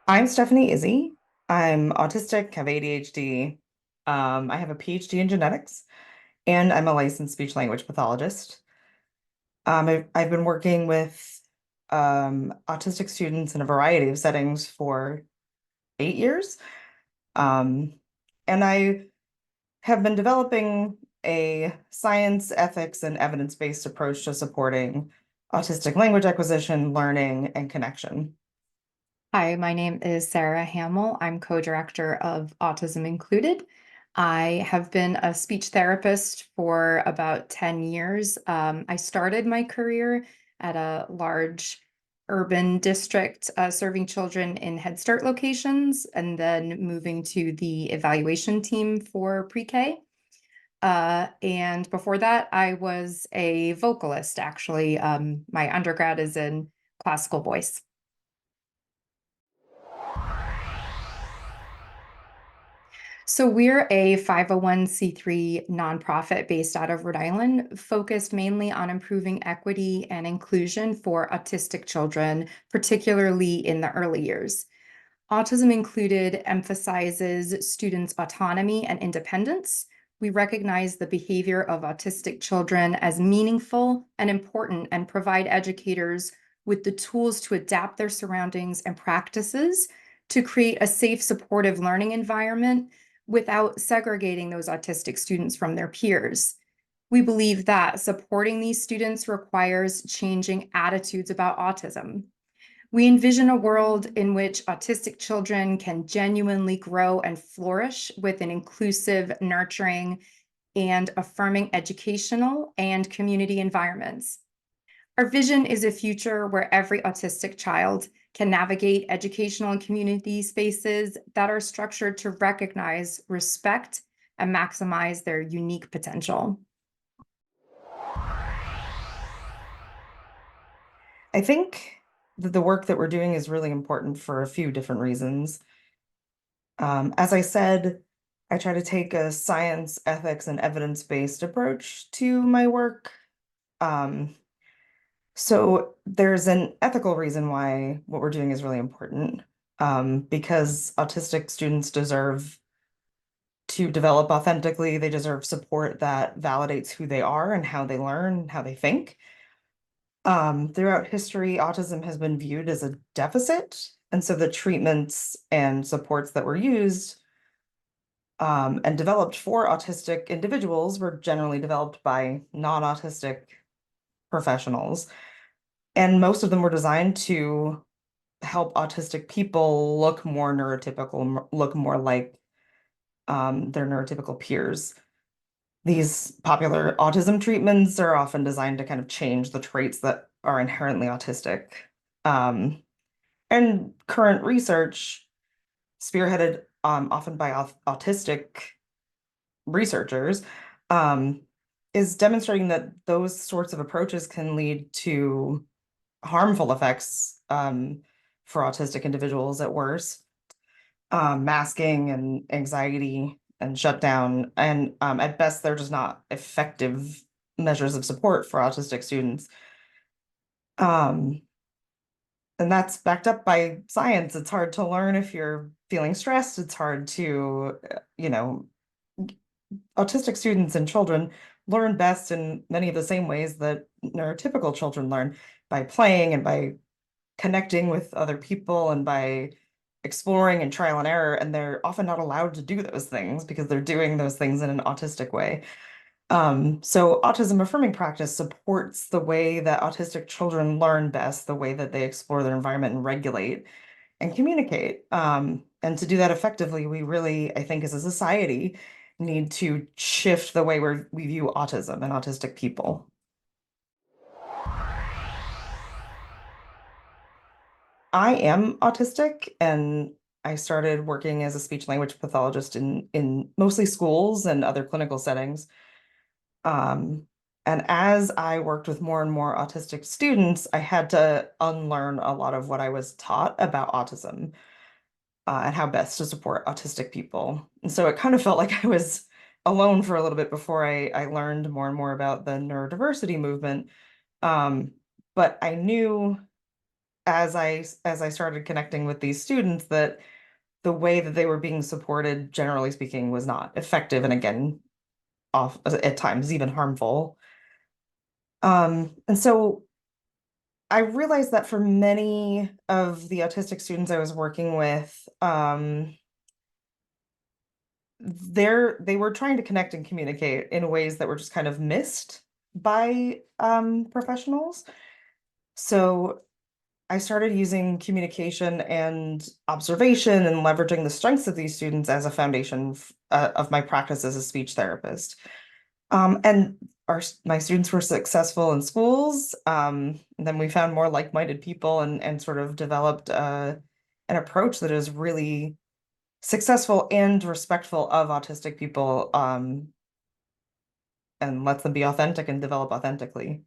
I'm Stephanie Izzy. I'm autistic, have ADHD. I have a PhD in genetics, and I'm a licensed speech language pathologist. I've been working with autistic students in a variety of settings for 8 years. Um, and I have been developing a science, ethics, and evidence-based approach to supporting autistic language acquisition, learning, and connection. Hi, my name is Sarah Hamill. I'm co-director of Autism Included. I have been a speech therapist for about 10 years. I started my career at a large urban district serving children in Head Start locations and then moving to the evaluation team for pre-K. And before that, I was a vocalist, actually. My undergrad is in classical voice. So we're a 501(c)(3) nonprofit based out of Rhode Island, focused mainly on improving equity and inclusion for autistic children, particularly in the early years. Autism Included emphasizes students' autonomy and independence. We recognize the behavior of autistic children as meaningful and important and provide educators with the tools to adapt their surroundings and practices to create a safe, supportive learning environment without segregating those autistic students from their peers. We believe that supporting these students requires changing attitudes about autism. We envision a world in which autistic children can genuinely grow and flourish with an inclusive, nurturing, and affirming educational and community environments. Our vision is a future where every autistic child can navigate educational and community spaces that are structured to recognize, respect, and maximize their unique potential. I think that the work that we're doing is really important for a few different reasons. As I said, I try to take a science, ethics, and evidence-based approach to my work. Um, so there's an ethical reason why what we're doing is really important, because autistic students deserve to develop authentically. They deserve support that validates who they are and how they learn, how they think. Throughout history, autism has been viewed as a deficit, and so the treatments and supports that were used and developed for autistic individuals were generally developed by non-autistic professionals. And most of them were designed to help autistic people look more neurotypical, look more like their neurotypical peers. These popular autism treatments are often designed to kind of change the traits that are inherently autistic. Um, and current research, spearheaded often by autistic researchers, um, is demonstrating that those sorts of approaches can lead to harmful effects for autistic individuals at worst, masking and anxiety and shutdown. And at best, they're just not effective measures of support for autistic students. Um, and that's backed up by science. It's hard to learn if you're feeling stressed. It's hard to, autistic students and children learn best in many of the same ways that neurotypical children learn, by playing and by connecting with other people and by exploring and trial and error. And they're often not allowed to do those things because they're doing those things in an autistic way. So autism affirming practice supports the way that autistic children learn best, the way that they explore their environment and regulate and communicate. And to do that effectively, we really, I think, as a society, need to shift the way we view autism and autistic people. I am autistic, and I started working as a speech language pathologist in mostly schools and other clinical settings. Um, and as I worked with more and more autistic students, I had to unlearn a lot of what I was taught about autism, and how best to support autistic people. And so it kind of felt like I was alone for a little bit before I learned more and more about the neurodiversity movement. Um, but I knew as I started connecting with these students that the way that they were being supported, generally speaking, was not effective and again, off at times even harmful. And so I realized that for many of the autistic students I was working with, they were trying to connect and communicate in ways that were just kind of missed by professionals. So I started using communication and observation and leveraging the strengths of these students as a foundation of my practice as a speech therapist. And my students were successful in schools. Then we found more like-minded people and sort of developed an approach that is really successful and respectful of autistic people, and lets them be authentic and develop authentically.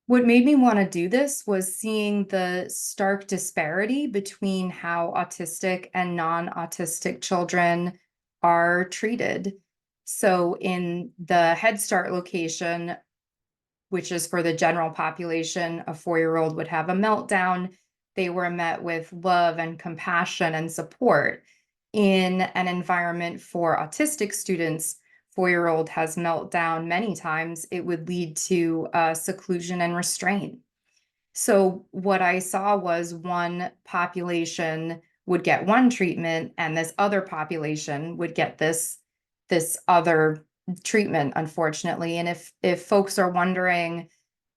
What made me want to do this was seeing the stark disparity between how autistic and non-autistic children are treated. So in the Head Start location, which is for the general population, a 4-year-old would have a meltdown. They were met with love and compassion and support. In an environment for autistic students, 4-year-old has meltdown many times, it would lead to seclusion and restraint. So what I saw was one population would get one treatment and this other population would get this other treatment, unfortunately. And if folks are wondering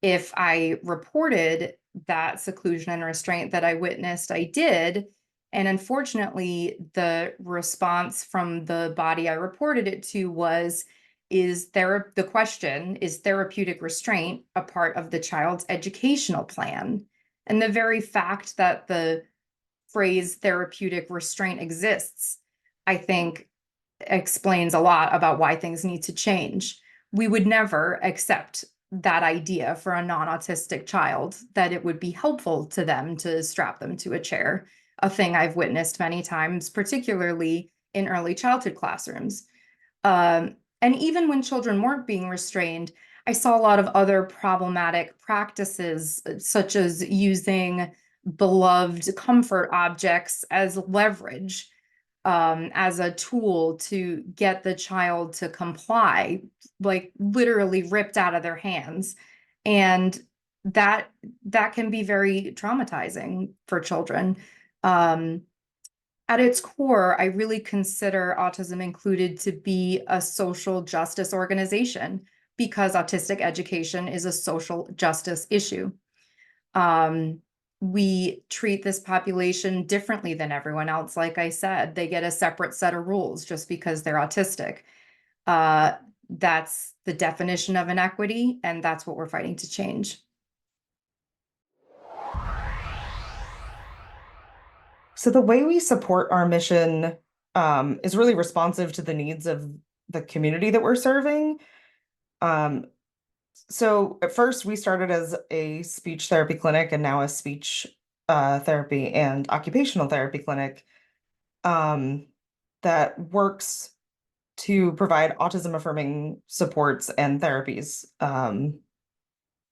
if I reported that seclusion and restraint that I witnessed, I did. And unfortunately, the response from the body I reported it to was, the question, is therapeutic restraint a part of the child's educational plan? And the very fact that the phrase therapeutic restraint exists, I think explains a lot about why things need to change. We would never accept that idea for a non-autistic child, that it would be helpful to them to strap them to a chair, a thing I've witnessed many times, particularly in early childhood classrooms. And even when children weren't being restrained, I saw a lot of other problematic practices, such as using beloved comfort objects as leverage, as a tool to get the child to comply, like literally ripped out of their hands. And that that can be very traumatizing for children. Um, at its core, I really consider Autism Included to be a social justice organization because autistic education is a social justice issue. Um, we treat this population differently than everyone else. Like I said, they get a separate set of rules just because they're autistic. Uh, that's the definition of inequity, and that's what we're fighting to change. So the way we support our mission is really responsive to the needs of the community that we're serving. Um, so at first we started as a speech therapy clinic and now a speech therapy and occupational therapy clinic um, that works to provide autism affirming supports and therapies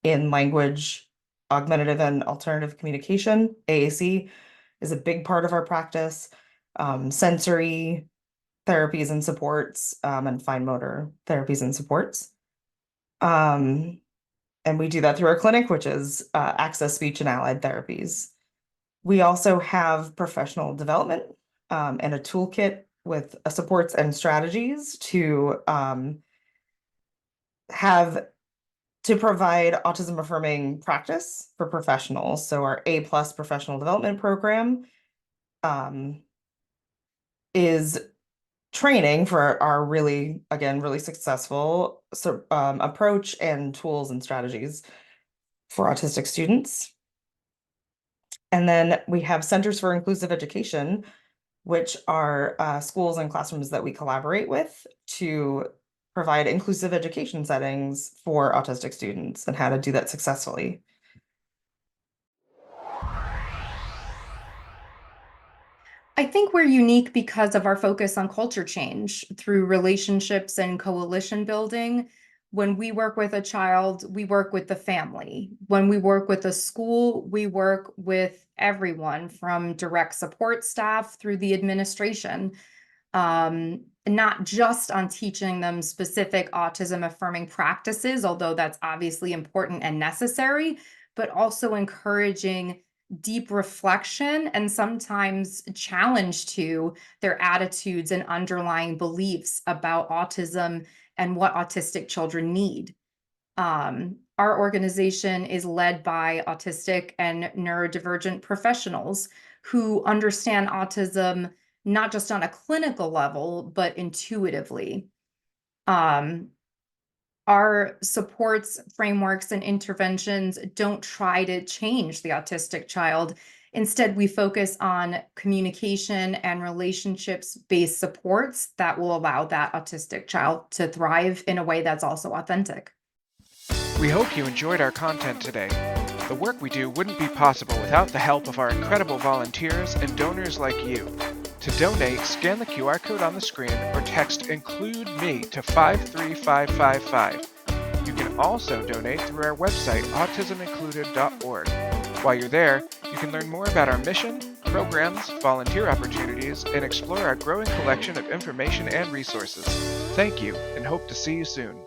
in language, augmentative and alternative communication. AAC is a big part of our practice. Sensory therapies and supports, and fine motor therapies and supports. Um, and we do that through our clinic, which is access speech and allied therapies. We also have professional development and a toolkit with supports and strategies have to provide autism affirming practice for professionals. So our A+ professional development program um, is training for our really, again, really successful approach and tools and strategies for autistic students. And then we have Centers for Inclusive Education, which are schools and classrooms that we collaborate with to provide inclusive education settings for autistic students and how to do that successfully. I think we're unique because of our focus on culture change through relationships and coalition building. When we work with a child, we work with the family. When we work with a school, we work with everyone from direct support staff through the administration, not just on teaching them specific autism affirming practices, although that's obviously important and necessary, but also encouraging deep reflection and sometimes challenge to their attitudes and underlying beliefs about autism and what autistic children need. Our organization is led by autistic and neurodivergent professionals who understand autism not just on a clinical level, but intuitively. Um, our supports, frameworks, and interventions don't try to change the autistic child. Instead, we focus on communication and relationships-based supports that will allow that autistic child to thrive in a way that's also authentic. We hope you enjoyed our content today. The work we do wouldn't be possible without the help of our incredible volunteers and donors like you. To donate, scan the QR code on the screen or text "Include Me" to 53555. You can also donate through our website, autismincluded.org. While you're there, you can learn more about our mission, programs, volunteer opportunities, and explore our growing collection of information and resources. Thank you, and hope to see you soon.